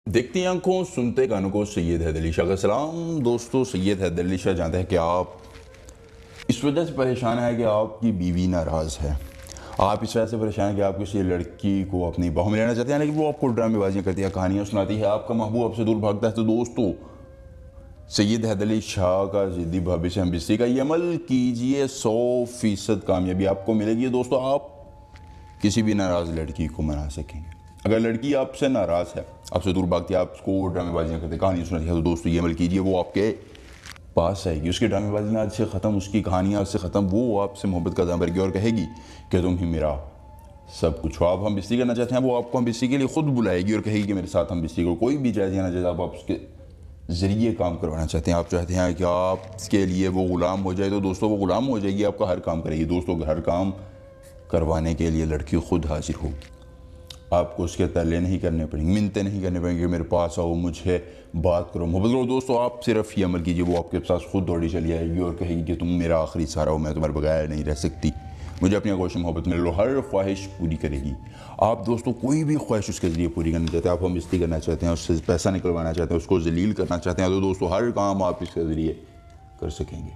देखती आंखों सुनते कानों को सैयद हैदर अली शाह का सलाम। दोस्तों, सैयद हैदर अली शाह जानते हैं कि आप इस वजह से परेशान है कि आपकी बीवी नाराज़ है। आप इस वजह से परेशान है कि आप किसी लड़की को अपनी बाहों में लेना चाहते हैं, लेकिन वो आपको ड्रामेबाजियाँ करती है, कहानियाँ सुनाती है, आपका महबूब आपसे दूर भागता है। तो दोस्तों, सैयद हैदर अली शाह का ज़िद्दी भाभी से हम बिस्ती का ये अमल कीजिए, 100% कामयाबी आपको मिलेगी। दोस्तों, आप किसी भी नाराज़ लड़की को मना सकेंगे। अगर लड़की आपसे नाराज़ है, आपसे दूर भागती है, आपको ड्रामेबाजियाँ करते, कहानी सुनाती है, तो दोस्तों ये अमल कीजिए, वो आपके पास आएगी। उसकी ड्रामेबाजी आज से ख़त्म, उसकी कहानियाँ आज से ख़त्म। वो आपसे मोहब्बत का दामन भरेगी और कहेगी कि तुम ही मेरा सब कुछ हो। आप हम बिस्ती करना चाहते हैं, वो आपको हम बिस्ती के लिए खुद बुलाएगी और कहेगी कि मेरे साथ हम बिस्ती करो। कोई भी जायज़ या नाजायज़ आप उसके ज़रिए काम करवाना चाहते हैं, आप चाहते हैं कि आपके लिए वो ग़ुलाम हो जाए, तो दोस्तों वो ग़ुलाम हो जाएगी, आपका हर काम करेगी। दोस्तों, हर काम करवाने के लिए लड़की खुद हाजिर होगी। आपको उसके तरले नहीं करने पड़ेंगे, मिन्नतें नहीं करने पड़ेंगे, मेरे पास आओ, मुझे बात करो, मोहब्बत करो। दोस्तों, आप सिर्फ ये अमल कीजिए, वो आपके पास खुद दौड़ी चली आएगी और कहेगी कि तुम मेरा आखिरी सहारा हो, मैं तुम्हारे बगैर नहीं रह सकती, मुझे अपनी आगोश में मोहब्बत मिल लो। हर ख्वाहिश पूरी करेगी। आप दोस्तों कोई भी ख्वाहिश उसके ज़रिए पूरी करना चाहते हैं, आप हम इस्ती करना चाहते हैं, उससे पैसा निकलवाना चाहते हैं, उसको जलील करना चाहते हैं, तो दोस्तों हर काम आप इसके ज़रिए कर सकेंगे।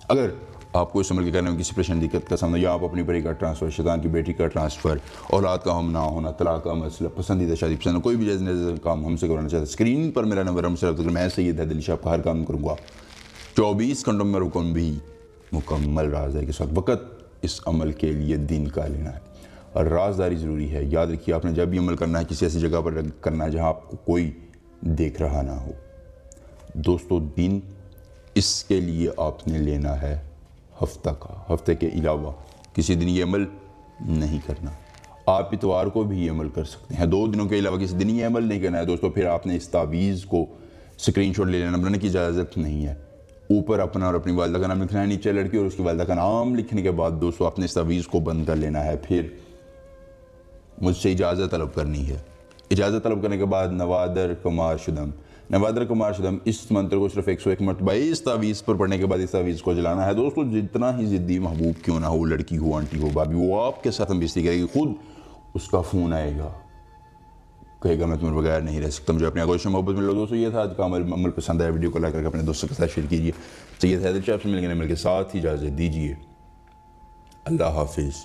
अगर आपको इस अमल के करने में किसी परेशानी दिक्कत का सामना, या आप अपनी परी का ट्रांसफ़र, शैतान की बेटी का ट्रांसफ़र, औलाद का हम ना होना, तलाक का मसला, पसंदीदा शादी पसंद, कोई भी जायज़ काम हमसे करवाना चाहते हैं, स्क्रीन पर मेरा नंबर हमसे रब्ता करें। मैं सैयद हैदर अली शाह का हर काम करूँगा 24 घंटों में रुकन भी मुकम्मल राज़दारी के साथ। वक़्त इस अमल के लिए दिन का लेना है और राज़दारी ज़रूरी है। याद रखिए, आपने जब भी अमल करना है किसी ऐसी जगह पर करना है जहाँ आपको कोई देख रहा ना हो। दोस्तों, दिन इसके लिए आपने लेना है हफ्ता का, हफ्ते के अलावा किसी दिन ये अमल नहीं करना। आप इतवार को भी ये अमल कर सकते हैं, 2 दिनों के अलावा किसी दिन ये अमल नहीं करना है। दोस्तों, फिर आपने इस तावीज़ को स्क्रीनशॉट ले लेना, बनाने की इजाज़त नहीं है। ऊपर अपना और अपनी वालदा का नाम लिखना है, नीचे लड़की और उसकी वालदा का नाम लिखने के बाद दोस्तों आपने इस तावीज़ को बंद कर लेना है। फिर मुझसे इजाज़त तलब करनी है। इजाज़त तलब करने के बाद नवादर कुमार शुदम, नवादर कुमार शुदम, इस मंत्र को सिर्फ 101 मरतबा इस तावीज़ पर पढ़ने के बाद इस तावीज़ को जलाना है। दोस्तों, जितना ही ज़िद्दी महबूब क्यों ना हो, लड़की हो, आंटी हो, भाभी, वो आपके साथ हम बिस्ती करेगी। खुद उसका फ़ोन आएगा, कहेगा मैं तुम्हारे बगैर नहीं रह सकता, मुझे अपनी आगोश में मोहब्बत मिल लो। दोस्तों, ये था आज का अमल पसंद आया, वीडियो को लाइक करके अपने दोस्तों के साथ शेयर कीजिए। सैयद हैदर अली शाह से मिलने के साथ ही इजाज़त दीजिए। अल्लाह हाफिज़।